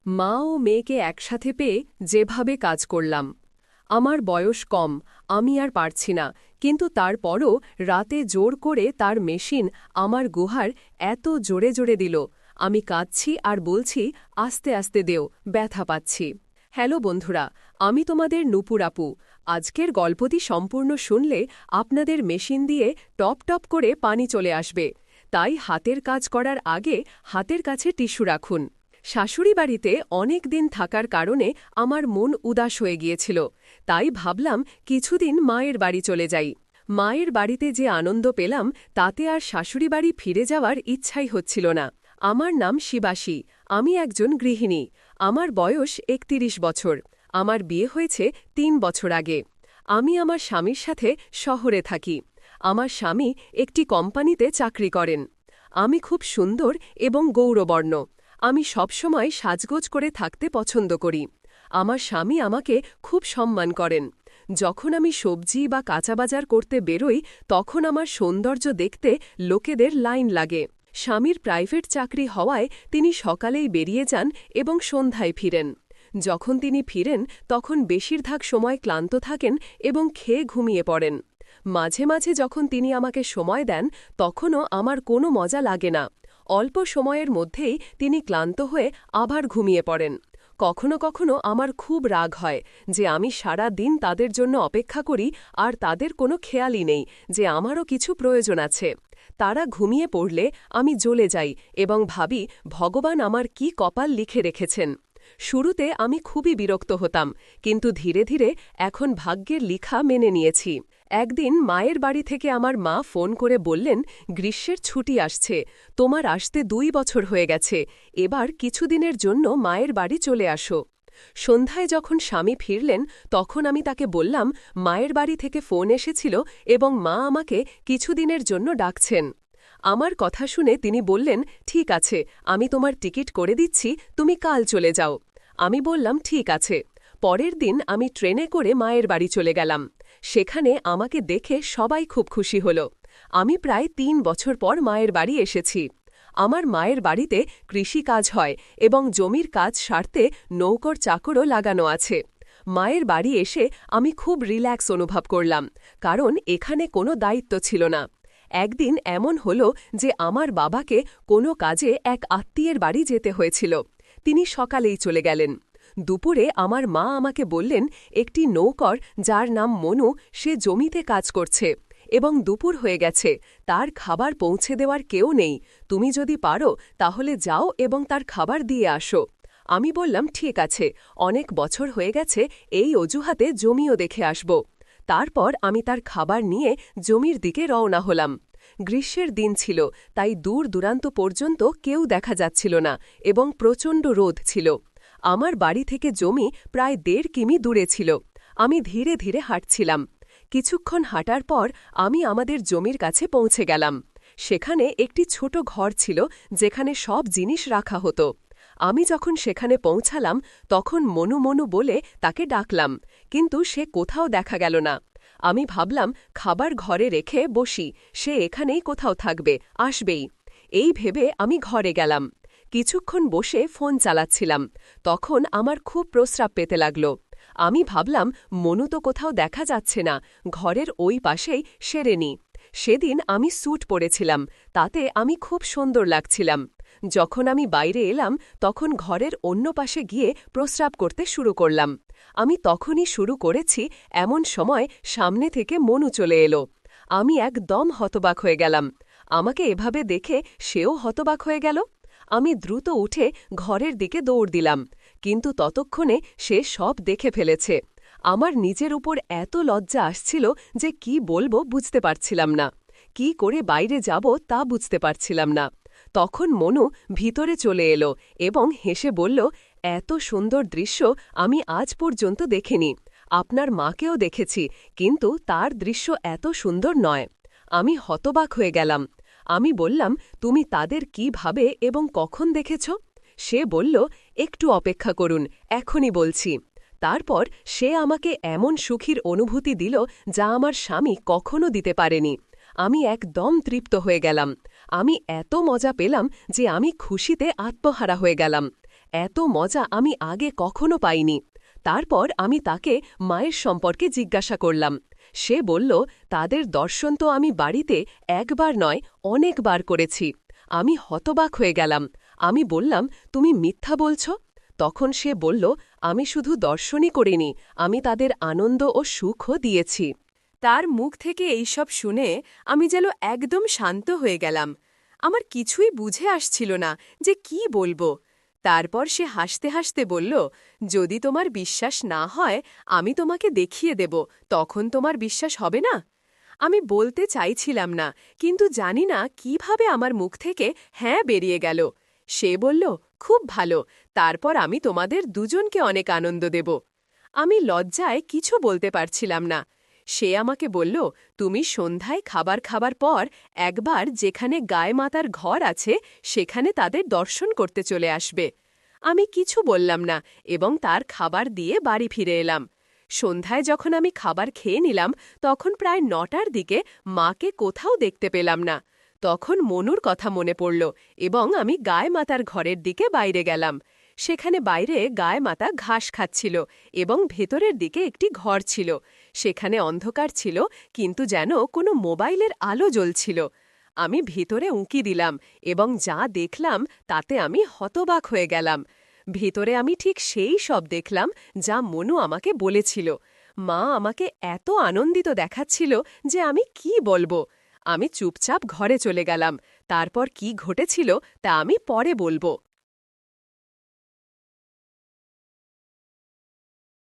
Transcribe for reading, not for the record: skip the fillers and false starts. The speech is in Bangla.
মা ও মেয়েকে একসাথে পেয়ে যেভাবে কাজ করলাম। আমার বয়স কম, আমি আর পারছি না, কিন্তু তারপরও রাতে জোর করে তার মেশিন আমার গুহার এত জোরে জোরে দিল। আমি কাঁদছি আর বলছি, আস্তে আস্তে দেও, ব্যথা পাচ্ছি। হ্যালো বন্ধুরা, আমি তোমাদের নূপুর আপু। আজকের গল্পটি সম্পূর্ণ শুনলে আপনাদের মেশিন দিয়ে টপ টপ করে পানি চলে আসবে। তাই হাতের কাজ করার আগে হাতের কাছে টিস্যু রাখুন। শাশুড়ি বাড়িতে অনেক দিন থাকার কারণে আমার মন উদাস হয়ে গিয়েছিল, তাই ভাবলাম কিছুদিন মায়ের বাড়ি চলে যাই। মায়ের বাড়িতে যে আনন্দ পেলাম তাতে আর শাশুড়ি বাড়ি ফিরে যাওয়ার ইচ্ছাই হচ্ছিল না। আমার নাম শিবাশী, আমি একজন গৃহিণী। আমার বয়স ৩১ বছর। আমার বিয়ে হয়েছে ৩ বছর আগে। আমি আমার স্বামীর সাথে শহরে থাকি। আমার স্বামী একটি কোম্পানিতে চাকরি করেন। আমি খুব সুন্দর এবং গৌরবর্ণ। আমি সবসময় সাজগোজ করে থাকতে পছন্দ করি। আমার স্বামী আমাকে খুব সম্মান করেন। যখন আমি সবজি বা কাঁচা বাজার করতে বেরোই তখন আমার সৌন্দর্য দেখতে লোকেদের লাইন লাগে। স্বামীর প্রাইভেট চাকরি হওয়ায় তিনি সকালেই বেরিয়ে যান এবং সন্ধ্যায় ফিরেন। যখন তিনি ফিরেন তখন বেশিরভাগ সময় ক্লান্ত থাকেন এবং খেয়ে ঘুমিয়ে পড়েন। মাঝে মাঝে যখন তিনি আমাকে সময় দেন তখনও আমার কোনো মজা লাগে না। অল্প সময়ের মধ্যেই তিনি ক্লান্ত হয়ে আবার ঘুমিয়ে পড়েন। কখনো কখনো আমার খুব রাগ হয় যে আমি সারা দিন তাদের জন্য অপেক্ষা করি আর তাদের কোনো খেয়ালই নেই যে আমারও কিছু প্রয়োজন আছে। তারা ঘুমিয়ে পড়লে আমি জ্বলে যাই এবং ভাবি ভগবান আমার কি কপাল লিখে রেখেছেন। শুরুতে আমি খুবই বিরক্ত হতাম, কিন্তু ধীরে ধীরে এখন ভাগ্যের লিখা মেনে নিয়েছি। একদিন মায়ের বাড়ি থেকে আমার মা ফোন করে বললেন, গ্রীষ্মের ছুটি আসছে, তোমার আসতে ২ বছর হয়ে গেছে, এবার কিছুদিনের জন্য মায়ের বাড়ি চলে আসো। সন্ধ্যায় যখন স্বামী ফিরলেন তখন আমি তাকে বললাম মায়ের বাড়ি থেকে ফোন এসেছিল এবং মা আমাকে কিছুদিনের জন্য ডাকছেন। আমার কথা শুনে তিনি বললেন, ঠিক আছে, আমি তোমার টিকিট করে দিচ্ছি, তুমি কাল চলে যাও। আমি বললাম ঠিক আছে। পরের দিন আমি ট্রেনে করে মায়ের বাড়ি চলে গেলাম। সেখানে আমাকে দেখে সবাই খুব খুশি হল। আমি প্রায় ৩ বছর পর মায়ের বাড়ি এসেছি। আমার মায়ের বাড়িতে কৃষিকাজ হয় এবং জমির কাজ সারতে নৌকর চাকরও লাগানো আছে। মায়ের বাড়ি এসে আমি খুব রিল্যাক্স অনুভব করলাম, কারণ এখানে কোনো দায়িত্ব ছিল না। একদিন এমন হল যে আমার বাবাকে কোনো কাজে এক আত্মীয়ের বাড়ি যেতে হয়েছিল। তিনি সকালেই চলে গেলেন। দুপুরে আমার মা আমাকে বললেন একটি নৌকর যার নাম মনু, সে জমিতে কাজ করছে এবং দুপুর হয়ে গেছে, তার খাবার পৌঁছে দেওয়ার কেউ নেই। তুমি যদি পারো তাহলে যাও এবং তার খাবার দিয়ে আসো। আমি বললাম ঠিক আছে, অনেক বছর হয়ে গেছে, এই অজুহাতে জমিও দেখে আসব। তারপর আমি তার খাবার নিয়ে জমির দিকে রওনা হলাম। গ্রীষ্মের দিন ছিল, তাই দূর দূরান্ত পর্যন্ত কেউ দেখা যাচ্ছিল না এবং প্রচণ্ড রোদ ছিল। আমার বাড়ি থেকে জমি প্রায় ১.৫ কিমি দূরে ছিল। আমি ধীরে ধীরে হাঁটছিলাম। কিছুক্ষণ হাঁটার পর আমি আমাদের জমির কাছে পৌঁছে গেলাম। সেখানে একটি ছোট ঘর ছিল যেখানে সব জিনিস রাখা হতো। আমি যখন সেখানে পৌঁছালাম তখন মনু মনু বলে তাকে ডাকলাম, কিন্তু সে কোথাও দেখা গেল না। আমি ভাবলাম খাবার ঘরে রেখে বসি, সে এখানেই কোথাও থাকবে, আসবেই। এই ভেবে আমি ঘরে গেলাম। কিছুক্ষণ বসে ফোন চালাচ্ছিলাম, তখন আমার খুব প্রস্রাব পেতে লাগল। আমি ভাবলাম মনু তো কোথাও দেখা যাচ্ছে না, ঘরের ওই পাশেই সেরে নি। সেদিন আমি স্যুট পরেছিলাম, তাতে আমি খুব সুন্দর লাগছিলাম। যখন আমি বাইরে এলাম তখন ঘরের অন্য পাশে গিয়ে প্রস্রাব করতে শুরু করলাম। আমি তখনই শুরু করেছি, এমন সময় সামনে থেকে মনু চলে এলো। আমি একদম হতবাক হয়ে গেলাম। আমাকে এভাবে দেখে সেও হতবাক হয়ে গেল। আমি দ্রুত উঠে ঘরের দিকে দৌড় দিলাম, কিন্তু ততক্ষণে সে সব দেখে ফেলেছে। আমার নিজের উপর এত লজ্জা আসছিল যে কি বলবো বুঝতে পারছিলাম না, কি করে বাইরে যাব তা বুঝতে পারছিলাম না। তখন মনু ভিতরে চলে এলো এবং হেসে বলল, এত সুন্দর দৃশ্য আমি আজ পর্যন্ত দেখিনি। আপনার মাকেও দেখেছি, কিন্তু তার দৃশ্য এত সুন্দর নয়। আমি হতবাক হয়ে গেলাম। আমি বললাম, তুমি তাদের কি ভাবে এবং কখন দেখেছ? সে বলল, একটু অপেক্ষা করুন, এখনই বলছি। তারপর সে আমাকে এমন সুখীর অনুভূতি দিল যা আমার স্বামী কখনো দিতে পারেনি। আমি একদম তৃপ্ত হয়ে গেলাম। আমি এত মজা পেলাম যে আমি খুশিতে আত্মহারা হয়ে গেলাম। এত মজা আমি আগে কখনো পাইনি। তারপর আমি তাকে মায়ের সম্পর্কে জিজ্ঞাসা করলাম। সে বলল, তাদের দর্শন তো আমি বাড়িতে একবার নয় অনেকবার করেছি। আমি হতবাক হয়ে গেলাম। আমি বললাম, তুমি মিথ্যা বলছ? তখন সে বলল, আমি শুধু দর্শনই করিনি, আমি তাদের আনন্দ ও সুখও দিয়েছি। তার মুখ থেকে এইসব শুনে আমি যেন একদম শান্ত হয়ে গেলাম। আমার কিছুই বুঝে আসছিল না যে কি বলবো। তারপর সে হাসতে হাসতে বলল, যদি তোমার বিশ্বাস না হয় আমি তোমাকে দেখিয়ে দেব, তখন তোমার বিশ্বাস হবে না? আমি বলতে চাইছিলাম না, কিন্তু জানি না কিভাবে আমার মুখ থেকে হ্যাঁ বেরিয়ে গেল। সে বলল, খুব ভালো, তারপর আমি তোমাদের দুজনকে অনেক আনন্দ দেব। আমি লজ্জায় কিছু বলতে পারছিলাম না। সে আমাকে বলল, তুমি সন্ধ্যায় খাবার খাবার পর একবার যেখানে গায়ে মাতার ঘর আছে সেখানে তাদের দর্শন করতে চলে আসবে। আমি কিছু বললাম না এবং তার খাবার দিয়ে বাড়ি ফিরে এলাম। সন্ধ্যায় যখন আমি খাবার খেয়ে নিলাম তখন প্রায় ৯টার দিকে মাকে কোথাও দেখতে পেলাম না। তখন মনুর কথা মনে পড়ল এবং আমি গায়ে মাতার ঘরের দিকে বাইরে গেলাম। সেখানে বাইরে গায়ে মাতা ঘাস খাচ্ছিল এবং ভেতরের দিকে একটি ঘর ছিল। সেখানে অন্ধকার ছিল, কিন্তু যেন কোনো মোবাইলের আলো জ্বলছিল। আমি ভিতরে উঁকি দিলাম এবং যা দেখলাম তাতে আমি হতবাক হয়ে গেলাম। ভিতরে আমি ঠিক সেই সব দেখলাম যা মনু আমাকে বলেছিল। মা আমাকে এত আনন্দিত দেখাচ্ছিল যে আমি কি বলবো। আমি চুপচাপ ঘরে চলে গেলাম। তারপর কি ঘটেছিল তা আমি পরে বলবো।